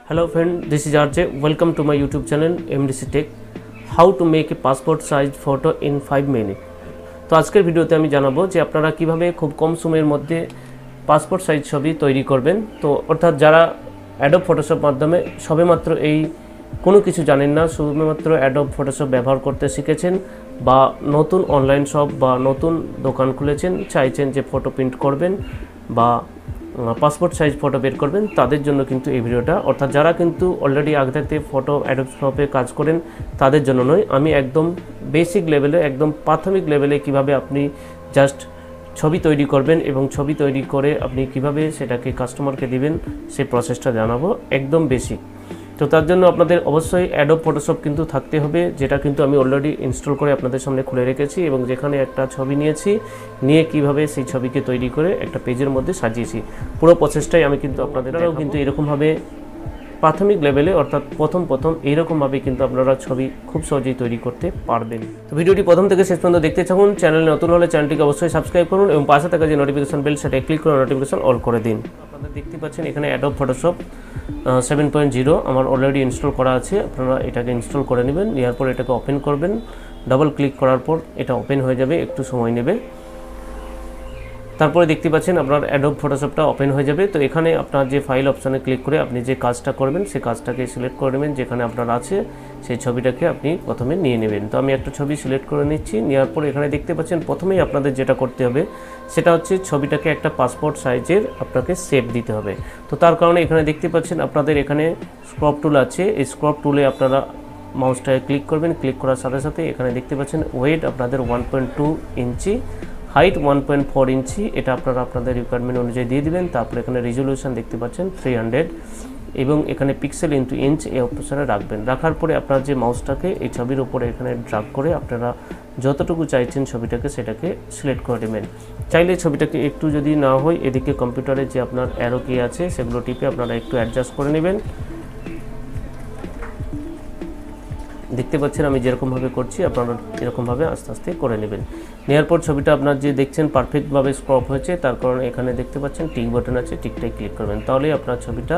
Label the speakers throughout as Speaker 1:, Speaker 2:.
Speaker 1: Hello friend, this is RJ. Welcome to my YouTube channel MDC Tech. How to make a passport size photo in 5 minutes. তো আজকের ভিডিওতে আমি জানাবো যে আপনারা কিভাবে খুব কম সময়ের মধ্যে পাসপোর্ট সাইজ ছবি তৈরি করবেন। তো অর্থাৎ যারা অ্যাডোব ফটোশপ মাধ্যমে সবেমাত্র এই কোনো কিছু জানেন না, শুধুমাত্র অ্যাডোব ফটোশপ ব্যবহার করতে শিখেছেন বা নতুন অনলাইন শপ বা নতুন দোকান খুলেছেন, চাইছেন যে ফটো প্রিন্ট করবেন বা পাসপোর্ট সাইজ ফটো বের করবেন, তাদের জন্য কিন্তু এই ভিডিওটা। অর্থাৎ যারা কিন্তু অলরেডি আগে থাকতে ফটো অ্যাডোব শপে কাজ করেন তাদের জন্য নয়, আমি একদম বেসিক লেভেলে, একদম প্রাথমিক লেভেলে কিভাবে আপনি জাস্ট ছবি তৈরি করবেন এবং ছবি তৈরি করে আপনি কিভাবে সেটাকে কাস্টমারকে দিবেন সেই প্রসেসটা জানাবো, একদম বেসিক। তো তার জন্য আপনাদের অবশ্যই অ্যাডোব ফটোশপ কিন্তু থাকতে হবে, যেটা কিন্তু আমি অলরেডি ইনস্টল করে আপনাদের সামনে খুলে রেখেছি এবং যেখানে একটা ছবি নিয়ে কিভাবে সেই ছবিকে তৈরি করে একটা পেজের মধ্যে সাজিয়েছি। পুরো প্রসেসটাই আমি কিন্তু আপনাদেরও কিন্তু এরকমভাবে প্রাথমিক লেভেলে অর্থাৎ প্রথম এইরকমভাবে কিন্তু আপনারা ছবি খুব সহজেই তৈরি করতে পারবেন। তো ভিডিওটি প্রথম থেকে শেষ পর্যন্ত দেখতে থাকুন। চ্যানেলে নতুন হলে চ্যানেলটিকে অবশ্যই সাবস্ক্রাইব করুন এবং পাশে থাকা যে নোটিফিকেশন বেল সেটা ক্লিক করে নোটিফিকেশন অল করে দিন। আপনারা দেখতে পাচ্ছেন এখানে অ্যাডোব ফটোশপ 7.0 আমার অলরেডি ইনস্টল করা আছে। আপনারা এটাকে ইনস্টল করে নেবেন, নেওয়ার পর এটাকে ওপেন করবেন। ডাবল ক্লিক করার পর এটা ওপেন হয়ে যাবে, একটু সময় নেবে। তারপরে দেখতে পাচ্ছেন আপনার অ্যাডোব ফটোশপটা ওপেন হয়ে যাবে। তো এখানে আপনার যে ফাইল অপশানে ক্লিক করে আপনি যে কাজটা করবেন সেই কাজটাকে সিলেক্ট করে নেবেন, যেখানে আপনার আছে সেই ছবিটাকে আপনি প্রথমে নিয়ে নেবেন। তো আমি একটা ছবি সিলেক্ট করে নিচ্ছি, নেওয়ার পর এখানে দেখতে পাচ্ছেন প্রথমেই আপনাদের যেটা করতে হবে সেটা হচ্ছে ছবিটাকে একটা পাসপোর্ট সাইজের আপনাকে শেপ দিতে হবে। তো তার কারণে এখানে দেখতে পাচ্ছেন আপনাদের এখানে স্ক্রপ টুল আছে, এই স্ক্রপ টুলে আপনারা মাউসটাকে ক্লিক করবেন। ক্লিক করার সাথে সাথে এখানে দেখতে পাচ্ছেন ওয়েট আপনাদের 1.2 ইঞ্চি, হাইট 1.4 ইঞ্চি, এটা আপনারা আপনাদের রিকোয়ারমেন্ট অনুযায়ী দিয়ে দিবেন। তারপরে এখানে রেজলিউশন দেখতে পাচ্ছেন 300 এবং এখানে পিক্সেল ইন্টু ইঞ্চ এই অপশনে রাখবেন। রাখার পরে আপনার যে মাউসটাকে এই ছবির উপরে এখানে ড্রাগ করে আপনারা যতটুকু চাইছেন ছবিটাকে সেটাকে সিলেক্ট করে নেবেন। চাইলে ছবিটাকে একটু যদি না হয় এদিকে কম্পিউটারে যে আপনার অ্যারো কি আছে সেগুলো টিপে আপনারা একটু অ্যাডজাস্ট করে নেবেন। দেখতে পাচ্ছেন আমি যেরকমভাবে করছি আপনারা এরকমভাবে আস্তে আস্তে করে নেবেন। নেওয়ার পর ছবিটা আপনার যে দেখছেন পারফেক্টভাবে স্ক্রপ হয়েছে, তার কারণে এখানে দেখতে পাচ্ছেন টিক বাটন আছে, টিকটাই ক্লিক করবেন, তাহলেই আপনার ছবিটা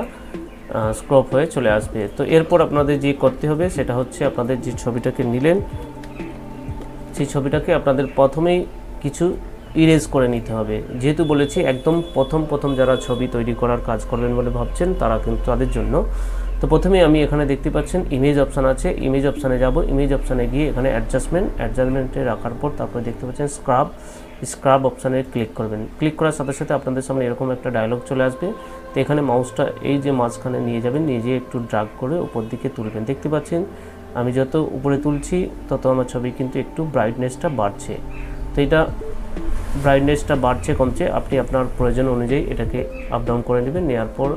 Speaker 1: স্ক্রপ হয়ে চলে আসবে। তো এরপর আপনাদের যে করতে হবে সেটা হচ্ছে আপনাদের যে ছবিটাকে নিলেন সেই ছবিটাকে আপনাদের প্রথমেই কিছু ইরেজ করে নিতে হবে। যেহেতু বলেছি একদম প্রথম যারা ছবি তৈরি করার কাজ করবেন বলে ভাবছেন তারা কিন্তু তাদের জন্য। তো প্রথমে আমি এখানে দেখতে পাচ্ছেন ইমেজ অপশান আছে, ইমেজ অপশানে যাব। ইমেজ অপশানে গিয়ে এখানে অ্যাডজাস্টমেন্টে রাখার পর তারপরে দেখতে পাচ্ছেন স্ক্রাব অপশানে ক্লিক করবেন। ক্লিক করার সাথে সাথে আপনাদের সামনে এরকম একটা ডায়লগ চলে আসবে। তো এখানে মাউসটা এই যে মাঝখানে নিয়ে যাবেন, নিয়ে যেয়ে একটু ড্রাগ করে উপর দিকে তুলবেন। দেখতে পাচ্ছেন আমি যত উপরে তুলছি তত আমার ছবি কিন্তু একটু ব্রাইটনেসটা বাড়ছে। তো এটা ব্রাইটনেসটা বাড়ছে কমছে আপনি আপনার প্রয়োজন অনুযায়ী এটাকে আপ ডাউন করে নেবেন। নেওয়ার পর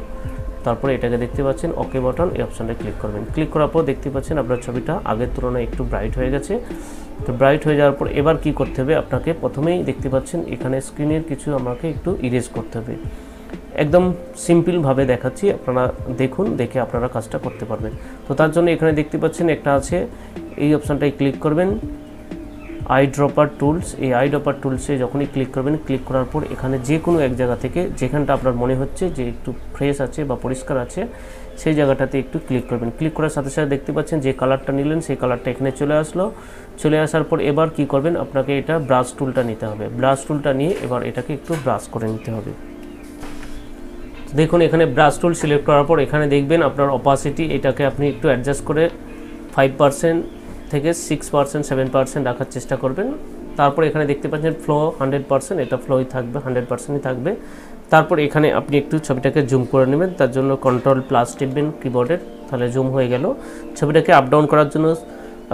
Speaker 1: তারপরে এটাকে দেখতে পাচ্ছেন ওকে বাটন, এই অপশানটা ক্লিক করবেন। ক্লিক করার পর দেখতে পাচ্ছেন আপনার ছবিটা আগের তুলনায় একটু ব্রাইট হয়ে গেছে। তো ব্রাইট হয়ে যাওয়ার পর এবার কি করতে হবে আপনাকে, প্রথমেই দেখতে পাচ্ছেন এখানে স্ক্রিনের কিছু আমাকে একটু ইরেজ করতে হবে। একদম সিম্পলভাবে দেখাচ্ছি, আপনারা দেখুন, দেখে আপনারা কাজটা করতে পারবেন। তো তার জন্য এখানে দেখতে পাচ্ছেন একটা আছে, এই অপশানটাই ক্লিক করবেন, আই ড্রপার টুলস। এই আই ড্রপার টুলসে যখনই ক্লিক করবেন, ক্লিক করার পর এখানে যে কোনো এক জায়গা থেকে যেখানটা আপনার মনে হচ্ছে যে একটু ফ্রেশ আছে বা পরিষ্কার আছে সেই জায়গাটাতে একটু ক্লিক করবেন। ক্লিক করার সাথে সাথে দেখতে পাচ্ছেন যে কালারটা নিলেন সেই কালারটা এখানে চলে আসলো। চলে আসার পর এবার কি করবেন, আপনাকে এটা ব্রাশ টুলটা নিতে হবে। ব্রাশ টুলটা নিয়ে এবার এটাকে একটু ব্রাশ করে নিতে হবে। দেখুন এখানে ব্রাশ টুল সিলেক্ট করার পর এখানে দেখবেন আপনার অপাসিটি এটাকে আপনি একটু অ্যাডজাস্ট করে 5% থেকে 6% 7% রাখার চেষ্টা করবেন। তারপর এখানে দেখতে পাচ্ছেন ফ্লো 100%, এটা ফ্লোই থাকবে, 100%ই থাকবে। তারপর এখানে আপনি একটু ছবিটাকে জুম করে নেবেন, তার জন্য কন্ট্রোল+ টিপবেন কিবোর্ডের, তাহলে জুম হয়ে গেল। ছবিটাকে আপ ডাউন করার জন্য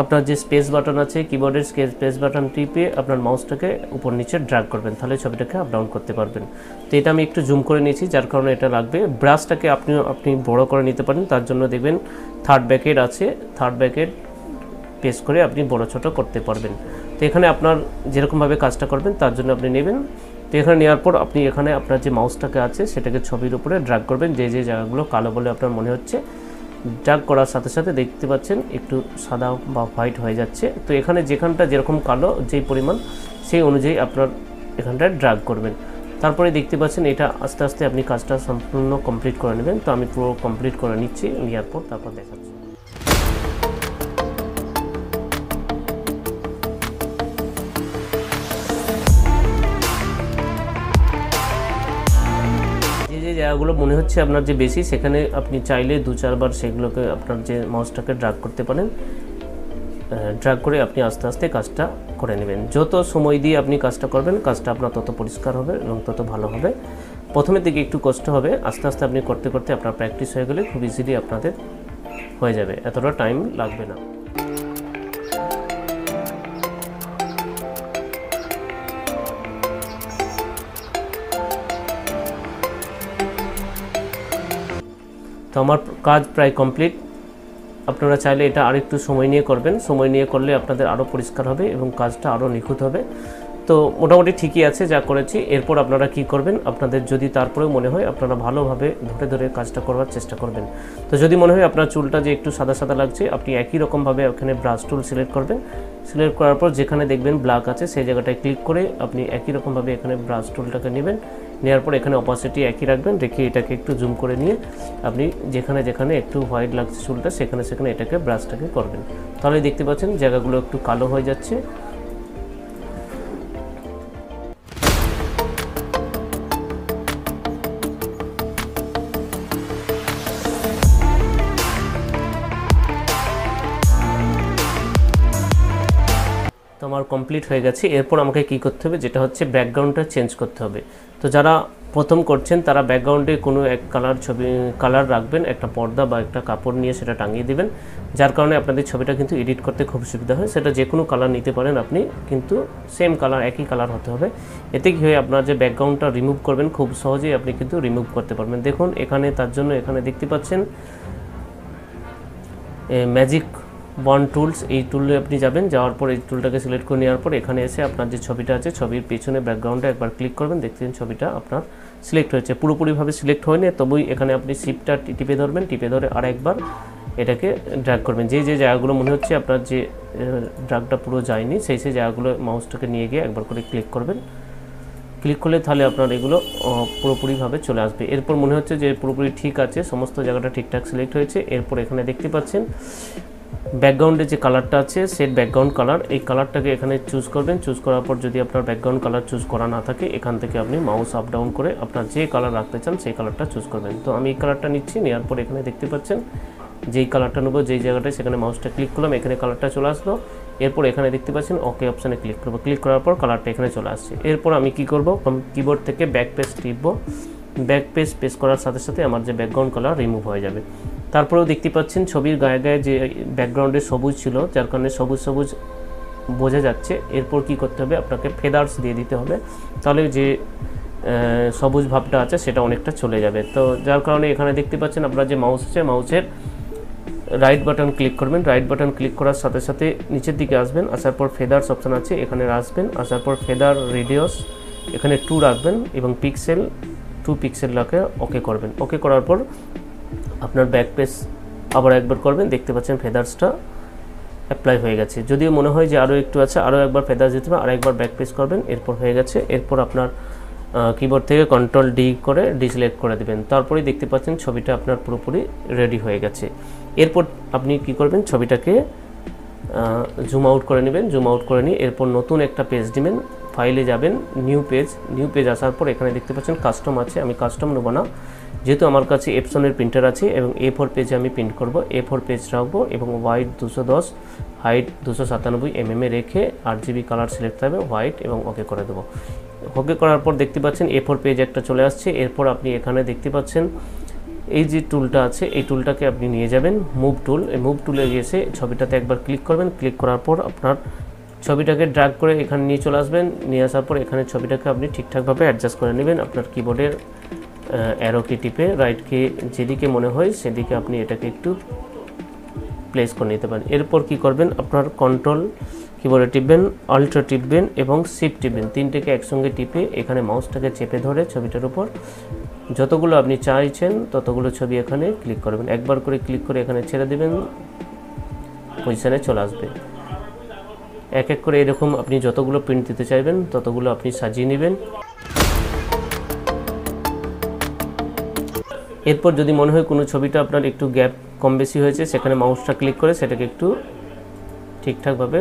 Speaker 1: আপনার যে স্পেস বাটন আছে কিবোর্ডের স্পেস বাটন টিপে আপনার মাউসটাকে উপর নিচে ড্র্যাগ করবেন, তাহলে ছবিটাকে আপ ডাউন করতে পারবেন। তো এটা আমি একটু জুম করে নিয়েছি যার কারণে এটা লাগবে। ব্রাশটাকে আপনি বড় করে নিতে পারেন, তার জন্য দেখবেন থার্ড ব্র্যাকেট আছে, থার্ড ব্র্যাকেট প্রেস করে আপনি বড় ছোট করতে পারবেন। তো এখানে আপনার যেরকমভাবে কাজটা করবেন তার জন্য আপনি নেবেন। তো এখানে নেওয়ার পর আপনি এখানে আপনার যে মাউসটাকে আছে সেটাকে ছবির উপরে ড্র্যাগ করবেন, যে জায়গাগুলো কালো বলে আপনার মনে হচ্ছে। ড্র্যাগ করার সাথে সাথে দেখতে পাচ্ছেন একটু সাদা বা হোয়াইট হয়ে যাচ্ছে। তো এখানে যেখানটা যেরকম কালো যেই পরিমাণ সেই অনুযায়ী আপনার এখানটায় ড্র্যাগ করবেন। তারপরে দেখতে পাচ্ছেন এটা আস্তে আস্তে আপনি কাজটা সম্পূর্ণ কমপ্লিট করে নেবেন। তো আমি পুরো কমপ্লিট করে নিচ্ছি, নেওয়ার পর তারপর দেখাচ্ছি। যে জায়গাগুলো মনে হচ্ছে আপনার যে বেশি, সেখানে আপনি চাইলে 2-4 বার সেগুলোকে আপনার যে মাউসটাকে ড্র্যাগ করতে পারেন। ড্র্যাগ করে আপনি আস্তে আস্তে কাজটা করে নেবেন। যত সময় দিয়ে আপনি কাজটা করবেন, কাজটা আপনার তত পরিষ্কার হবে এবং তত ভালো হবে। প্রথমের দিকে একটু কষ্ট হবে, আস্তে আস্তে আপনি করতে করতে আপনার প্র্যাকটিস হয়ে গেলে খুব ইজিলি আপনাদের হয়ে যাবে, এতটা টাইম লাগবে না। তো আমার কাজ প্রায় কমপ্লিট। আপনারা চাইলে এটা আরেকটু সময় নিয়ে করবেন, সময় নিয়ে করলে আপনাদের আরও পরিষ্কার হবে এবং কাজটা আরও নিখুঁত হবে। তো মোটামুটি ঠিকই আছে যা করেছি। এরপর আপনারা কি করবেন, আপনাদের যদি তারপরেও মনে হয় আপনারা ভালোভাবে ধরে ধরে কাজটা করবার চেষ্টা করবেন। তো যদি মনে হয় আপনার চুলটা যে একটু সাদা সাদা লাগছে, আপনি একই রকমভাবে ওখানে ব্রাশ টুল সিলেক্ট করবেন। সিলেক্ট করার পর যেখানে দেখবেন ব্ল্যাক আছে সেই জায়গাটায় ক্লিক করে আপনি একই রকমভাবে এখানে ব্রাশ টুলটাকে নেবেন। নেওয়ার পর এখানে অপাসিটি একই রাখবেন, রেখে এটাকে একটু জুম করে নিয়ে আপনি যেখানে যেখানে একটু হোয়াইট লাগছে চুলটা সেখানে সেখানে এটাকে ব্রাশটাকে করবেন। তাহলে দেখতে পাচ্ছেন জায়গাগুলো একটু কালো হয়ে যাচ্ছে। তো আমার কমপ্লিট হয়ে গেছে। এরপর আমাকে কি করতে হবে, যেটা হচ্ছে ব্যাকগ্রাউন্ডটা চেঞ্জ করতে হবে। তো যারা প্রথম করছেন তারা ব্যাকগ্রাউন্ডে কোনো এক কালার রাখবেন, একটা পর্দা বা একটা কাপড় নিয়ে সেটা টাঙিয়ে দেবেন, যার কারণে আপনাদের ছবিটা কিন্তু এডিট করতে খুব সুবিধা হয়। সেটা যে কোনো কালার নিতে পারেন আপনি, কিন্তু সেম কালার, একই কালার হতে হবে। এতে কি হয়, আপনার যে ব্যাকগ্রাউন্ডটা রিমুভ করবেন খুব সহজেই আপনি কিন্তু রিমুভ করতে পারবেন। দেখুন এখানে তার জন্য এখানে দেখতে পাচ্ছেন ম্যাজিক বন্ড টুলস, এই টুলে আপনি যাবেন। যাওয়ার পর এই টুলটাকে সিলেক্ট করে নেওয়ার পর এখানে এসে আপনার যে ছবিটা আছে ছবির পেছনে ব্যাকগ্রাউন্ডে একবার ক্লিক করবেন। দেখছেন ছবিটা আপনার সিলেক্ট হয়েছে, পুরোপুরিভাবে সিলেক্ট হয়নি, তবুই এখানে আপনি শিফটটা টিপে ধরবেন, টিপে ধরে আরেকবার এটাকে ড্র্যাগ করবেন। যে যে জায়গাগুলো মনে হচ্ছে আপনার যে ড্র্যাগটা পুরো যায়নি সেই জায়গাগুলো মাউসটাকে নিয়ে গিয়ে একবার করে ক্লিক করবেন। ক্লিক করলে তাহলে আপনার এগুলো পুরোপুরিভাবে চলে আসবে। এরপর মনে হচ্ছে যে পুরোপুরি ঠিক আছে, সমস্ত জায়গাটা ঠিকঠাক সিলেক্ট হয়েছে। এরপর এখানে দেখতে পাচ্ছেন ব্যাকগ্রাউন্ডে যে কালারটা আছে সেট ব্যাকগ্রাউন্ড কালার, এই কালারটাকে এখানে চুজ করবেন। চুজ করার পর যদি আপনার ব্যাকগ্রাউন্ড কালার চুজ করা না থাকে, এখান থেকে আপনি মাউস আপ ডাউন করে আপনার যে কালার রাখতে চান সেই কালারটা চুজ করবেন। তো আমি এই কালারটা নিচ্ছি, নেওয়ার পর এখানে দেখতে পাচ্ছেন যেই কালারটা নেবো, যেই জায়গাটায় সেখানে মাউসটা ক্লিক করলাম, এখানে কালারটা চলে আসলো। এরপর এখানে দেখতে পাচ্ছেন ওকে অপশানে ক্লিক করবো, ক্লিক করার পর কালারটা এখানে চলে আসছে। এরপর আমি কি করব, কিবোর্ড থেকে ব্যাক পেজ টিপবো। ব্যাক পেজ প্রেস করার সাথে সাথে আমার যে ব্যাকগ্রাউন্ড কালার রিমুভ হয়ে যাবে। তারপরেও দেখতে পাচ্ছেন ছবির গায়ে গায়ে যে ব্যাকগ্রাউন্ডে সবুজ ছিল, যার কারণে সবুজ সবুজ বোঝা যাচ্ছে। এরপর কি করতে হবে, আপনাকে ফেদার্স দিয়ে দিতে হবে, তাহলে যে সবুজ ভাবটা আছে সেটা অনেকটা চলে যাবে। তো যার কারণে এখানে দেখতে পাচ্ছেন আপনার যে মাউস আছে, মাউসের রাইট বাটন ক্লিক করবেন। রাইট বাটন ক্লিক করার সাথে সাথে নিচের দিকে আসবেন, আসার পর ফেদার্স অপশান আছে এখানে আসবেন, আসার পর ফেদার রেডিয়াস এখানে 2 রাখবেন এবং পিক্সেল 2 পিক্সেল রাখে ওকে করবেন। ওকে করার পর আপনার ব্যাক পেজ আবার একবার করবেন, দেখতে পাচ্ছেন ফেদার্সটা অ্যাপ্লাই হয়ে গেছে। যদিও মনে হয় যে আরও একটু আছে, আরও একবার ফেদার্স দিতে হবে, আর একবার ব্যাক পেজ করবেন, এরপর হয়ে গেছে। এরপর আপনার কিবোর্ড থেকে কন্ট্রোল ডি করে ডিসিলেক্ট করে দেবেন। তারপরেই দেখতে পাচ্ছেন ছবিটা আপনার পুরোপুরি রেডি হয়ে গেছে। এরপর আপনি কি করবেন, ছবিটাকে জুম আউট করে নেবেন। জুম আউট করে নিয়ে এরপর নতুন একটা পেজ নেবেন, ফাইলে যাবেন, নিউ পেজ আসার পর এখানে দেখতে পাচ্ছেন কাস্টম আছে। আমি কাস্টম নেব না, যেহেতু আমার কাছে এপসনের প্রিন্টার আছে এবং A4 পেজে আমি প্রিন্ট করব। A4 পেজ রাখবো এবং হোয়াইট 210, হাইট 297 mm রেখে RGB কালার সিলেক্ট হবে হোয়াইট এবং ওকে করে দেবো। ওকে করার পর দেখতে পাচ্ছেন A4 পেজ একটা চলে আসছে। এরপর আপনি এখানে দেখতে পাচ্ছেন এই যে টুলটা আছে, এই টুলটাকে আপনি নিয়ে যাবেন মুভ টুল। এই মুভ টুলে এসে ছবিটাতে একবার ক্লিক করবেন। ক্লিক করার পর আপনার ছবিটাকে ড্র্যাগ করে এখানে নিয়ে চলে আসবেন। নিয়ে আসার পর এখানে ছবিটাকে আপনি ঠিকঠাকভাবে অ্যাডজাস্ট করে নেবেন। আপনার কিবোর্ডের অ্যারো কি টিপে রাইটকে যেদিকে মনে হয় সেদিকে আপনি এটাকে একটু প্লেস করে নিতে পারেন। এরপর কি করবেন, আপনার কন্ট্রোল কিবোর্ডে টিপবেন, অল্টার টিপবেন এবং শিফট টিপবেন। তিনটেকে একসঙ্গে টিপে এখানে মাউসটাকে চেপে ধরে ছবিটার উপর যতগুলো আপনি চাইছেন ততগুলো ছবি এখানে ক্লিক করবেন। একবার করে ক্লিক করে এখানে ছেড়ে দেবেন, পজিশানে চলে আসবে। এক এক করে এরকম আপনি যতগুলো প্রিন্ট দিতে চাইবেন ততগুলো আপনি সাজিয়ে নেবেন। এরপর যদি মনে হয় কোনো ছবিটা আপনার একটু গ্যাপ কম বেশি হয়েছে, সেখানে মাউসটা ক্লিক করে সেটাকে একটু ঠিকঠাকভাবে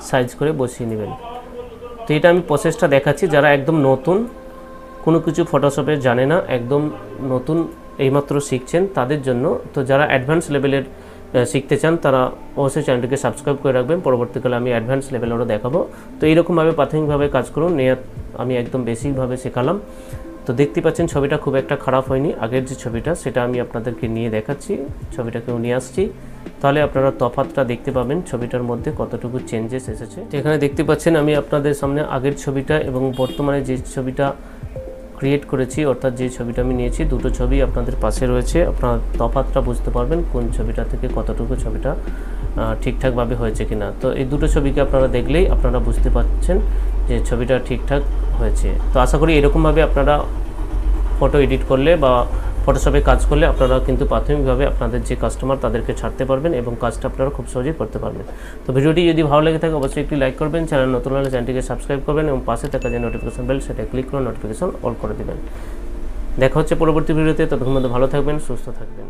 Speaker 1: সাইজ করে বসিয়ে নেবেন। তো এটা আমি প্রসেসটা দেখাচ্ছি, যারা একদম নতুন, কোনো কিছু ফটোশপে জানে না, একদম নতুন এইমাত্র শিখছেন তাদের জন্য। তো যারা অ্যাডভান্স লেভেলের শিখতে চান তারা অবশ্যই চ্যানেলটিকে সাবস্ক্রাইব করে রাখবেন, পরবর্তীকালে আমি অ্যাডভান্স লেভেলেরও দেখাবো। তো এইরকমভাবে প্রাথমিকভাবে কাজ করুন, আমি একদম বেসিকভাবে শেখালাম। তো দেখতে পাচ্ছেন ছবিটা খুব একটা খারাপ হয়নি। আগের যে ছবিটা সেটা আমি আপনাদেরকে নিয়ে দেখাচ্ছি, ছবিটাকেও নিয়ে আসছি, তাহলে আপনারা তফাৎটা দেখতে পাবেন ছবিটার মধ্যে কতটুকু চেঞ্জেস এসেছে। এখানে দেখতে পাচ্ছেন আমি আপনাদের সামনে আগের ছবিটা এবং বর্তমানে যে ছবিটা ক্রিয়েট করেছি, অর্থাৎ যে ছবিটা আমি নিয়েছি, দুটো ছবি আপনাদের পাশে রয়েছে। আপনারা তফাৎটা বুঝতে পারবেন কোন ছবিটা থেকে কতটুকু ছবিটা ঠিকঠাকভাবে হয়েছে কিনা। তো এই দুটো ছবিকে আপনারা দেখলেই আপনারা বুঝতে পারছেন যে ছবিটা ঠিকঠাক হয়েছে। তো আশা করি এরকমভাবে আপনারা ফটো এডিট করলে বা ফটোশপে কাজ করলে আপনারা কিন্তু প্রাথমিকভাবে আপনাদের যে কাস্টমার তাদেরকে ছাড়তে পারবেন এবং কাজটা আপনারা খুব সহজেই করতে পারবেন। তো ভিডিওটি যদি ভালো লেগে থাকে অবশ্যই একটি লাইক করবেন, চ্যানেল নতুন হলে চ্যানেলটিকে সাবস্ক্রাইব করবেন এবং পাশে থাকা যে নোটিফিকেশন বেল সেটা ক্লিক করে নোটিফিকেশন অল করে দেবেন। দেখা হচ্ছে পরবর্তী ভিডিওতে, ততক্ষণ মধ্যে ভালো থাকবেন, সুস্থ থাকবেন।